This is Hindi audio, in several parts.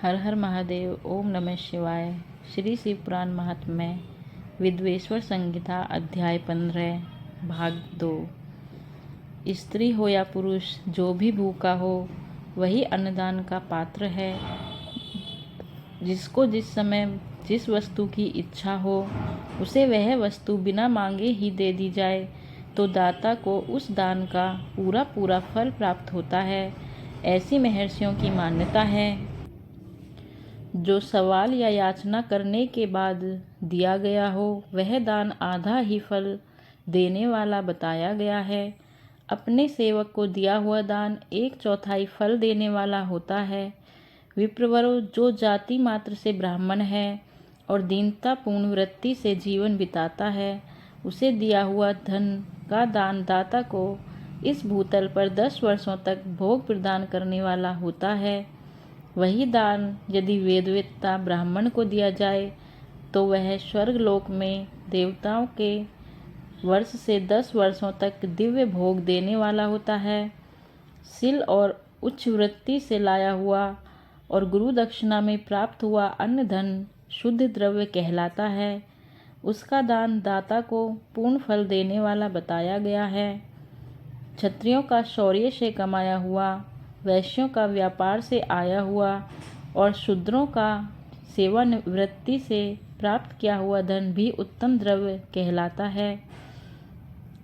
हर हर महादेव। ओम नमः शिवाय। श्री शिव पुराण महात्म्य विद्वेश्वर संहिता अध्याय 15 भाग 2। स्त्री हो या पुरुष, जो भी भूखा हो वही अन्नदान का पात्र है। जिसको जिस समय जिस वस्तु की इच्छा हो उसे वह वस्तु बिना मांगे ही दे दी जाए तो दाता को उस दान का पूरा पूरा फल प्राप्त होता है। ऐसी महर्षियों की मान्यता है। जो सवाल या याचना करने के बाद दिया गया हो वह दान आधा ही फल देने वाला बताया गया है। अपने सेवक को दिया हुआ दान 1/4 फल देने वाला होता है। विप्रवरों, जो जाति मात्र से ब्राह्मण है और दीनतापूर्ण वृत्ति से जीवन बिताता है, उसे दिया हुआ धन का दान दाता को इस भूतल पर 10 वर्षों तक भोग प्रदान करने वाला होता है। वही दान यदि वेदवेत्ता ब्राह्मण को दिया जाए तो वह स्वर्गलोक में देवताओं के वर्ष से 10 वर्षों तक दिव्य भोग देने वाला होता है। शील और उच्च वृत्ति से लाया हुआ और गुरु दक्षिणा में प्राप्त हुआ अन्न धन शुद्ध द्रव्य कहलाता है। उसका दान दाता को पूर्ण फल देने वाला बताया गया है। क्षत्रियों का शौर्य से कमाया हुआ, वैश्यों का व्यापार से आया हुआ और शूद्रों का सेवानिवृत्ति से प्राप्त किया हुआ धन भी उत्तम द्रव्य कहलाता है।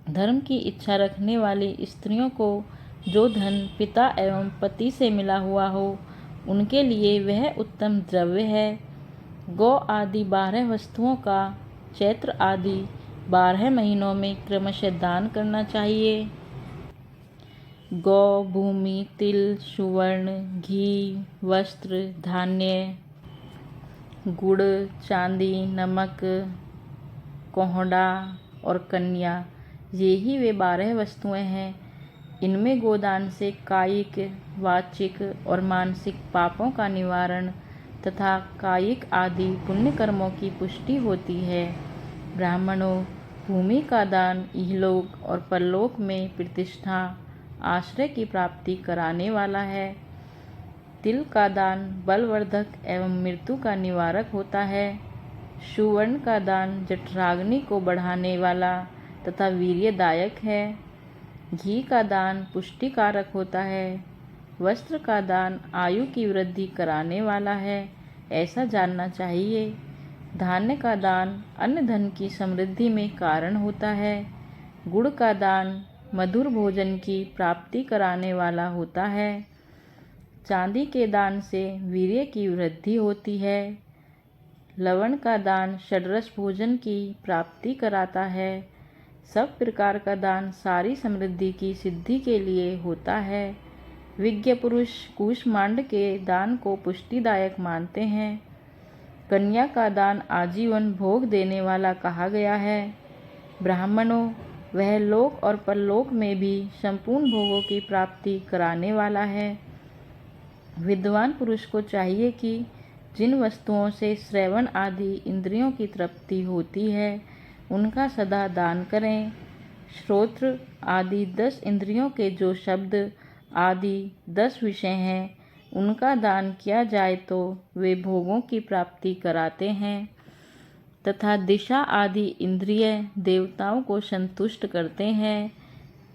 धर्म की इच्छा रखने वाली स्त्रियों को जो धन पिता एवं पति से मिला हुआ हो उनके लिए वह उत्तम द्रव्य है। गौ आदि 12 वस्तुओं का चैत्र आदि 12 महीनों में क्रमशः दान करना चाहिए। गौ, भूमि, तिल, सुवर्ण, घी, वस्त्र, धान्य, गुड़, चांदी, नमक, कोहड़ा और कन्या, ये ही वे 12 वस्तुएं हैं। इनमें गोदान से कायिक, वाचिक और मानसिक पापों का निवारण तथा कायिक आदि पुण्य कर्मों की पुष्टि होती है। ब्राह्मणों, भूमि का दान इहलोक और परलोक में प्रतिष्ठा, आश्रय की प्राप्ति कराने वाला है। तिल का दान बलवर्धक एवं मृत्यु का निवारक होता है। सुवर्ण का दान जठराग्नि को बढ़ाने वाला तथा वीर्यदायक है। घी का दान पुष्टिकारक होता है। वस्त्र का दान आयु की वृद्धि कराने वाला है, ऐसा जानना चाहिए। धान्य का दान अन्न धन की समृद्धि में कारण होता है। गुड़ का दान मधुर भोजन की प्राप्ति कराने वाला होता है। चांदी के दान से वीर्य की वृद्धि होती है। लवण का दान षड्रस भोजन की प्राप्ति कराता है। सब प्रकार का दान सारी समृद्धि की सिद्धि के लिए होता है। विज्ञ पुरुष कूष्मांड के दान को पुष्टिदायक मानते हैं। कन्या का दान आजीवन भोग देने वाला कहा गया है। ब्राह्मणों, वह लोक और परलोक में भी संपूर्ण भोगों की प्राप्ति कराने वाला है। विद्वान पुरुष को चाहिए कि जिन वस्तुओं से श्रवण आदि इंद्रियों की तृप्ति होती है उनका सदा दान करें। श्रोत्र आदि 10 इंद्रियों के जो शब्द आदि 10 विषय हैं उनका दान किया जाए तो वे भोगों की प्राप्ति कराते हैं तथा दिशा आदि इंद्रिय देवताओं को संतुष्ट करते हैं।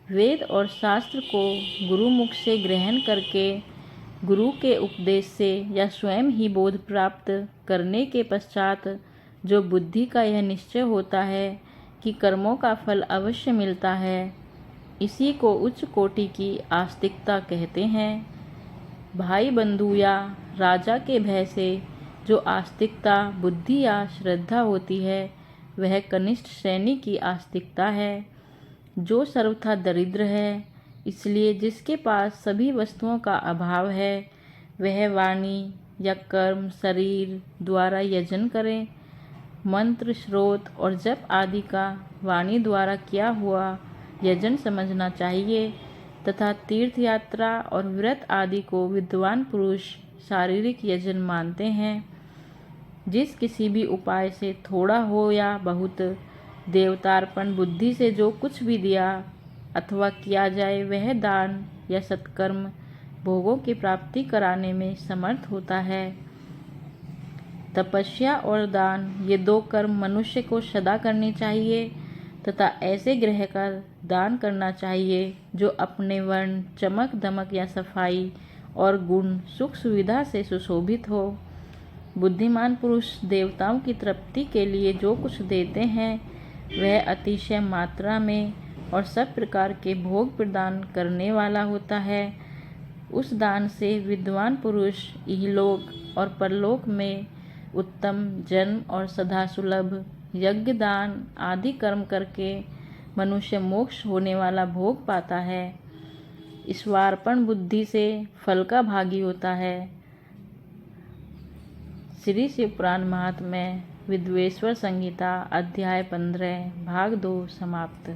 वेद और शास्त्र को गुरुमुख से ग्रहण करके गुरु के उपदेश से या स्वयं ही बोध प्राप्त करने के पश्चात जो बुद्धि का यह निश्चय होता है कि कर्मों का फल अवश्य मिलता है, इसी को उच्च कोटि की आस्तिकता कहते हैं। भाई बंधु या राजा के भय से जो आस्तिकता बुद्धि या श्रद्धा होती है वह कनिष्ठ श्रेणी की आस्तिकता है, जो सर्वथा दरिद्र है। इसलिए जिसके पास सभी वस्तुओं का अभाव है वह वाणी या कर्म शरीर द्वारा यजन करे। मंत्र, स्रोत और जप आदि का वाणी द्वारा किया हुआ यजन समझना चाहिए तथा तीर्थ यात्रा और व्रत आदि को विद्वान पुरुष शारीरिक यजन मानते हैं। जिस किसी भी उपाय से थोड़ा हो या बहुत देवतार्पण बुद्धि से जो कुछ भी दिया अथवा किया जाए वह दान या सत्कर्म भोगों की प्राप्ति कराने में समर्थ होता है। तपस्या और दान ये 2 कर्म मनुष्य को सदा करने चाहिए तथा ऐसे ग्रह कर दान करना चाहिए जो अपने वर्ण, चमक दमक या सफाई और गुण, सुख सुविधा से सुशोभित हो। बुद्धिमान पुरुष देवताओं की तृप्ति के लिए जो कुछ देते हैं वह अतिशय मात्रा में और सब प्रकार के भोग प्रदान करने वाला होता है। उस दान से विद्वान पुरुष इहलोक और परलोक में उत्तम जन्म और सदा सुलभ यज्ञ, दान आदि कर्म करके मनुष्य मोक्ष होने वाला भोग पाता है। ईश्वरार्पण बुद्धि से फल का भागी होता है। श्री शिव पुराण महात्म्य विद्वेश्वर संहिता अध्याय 15 भाग 2 समाप्त।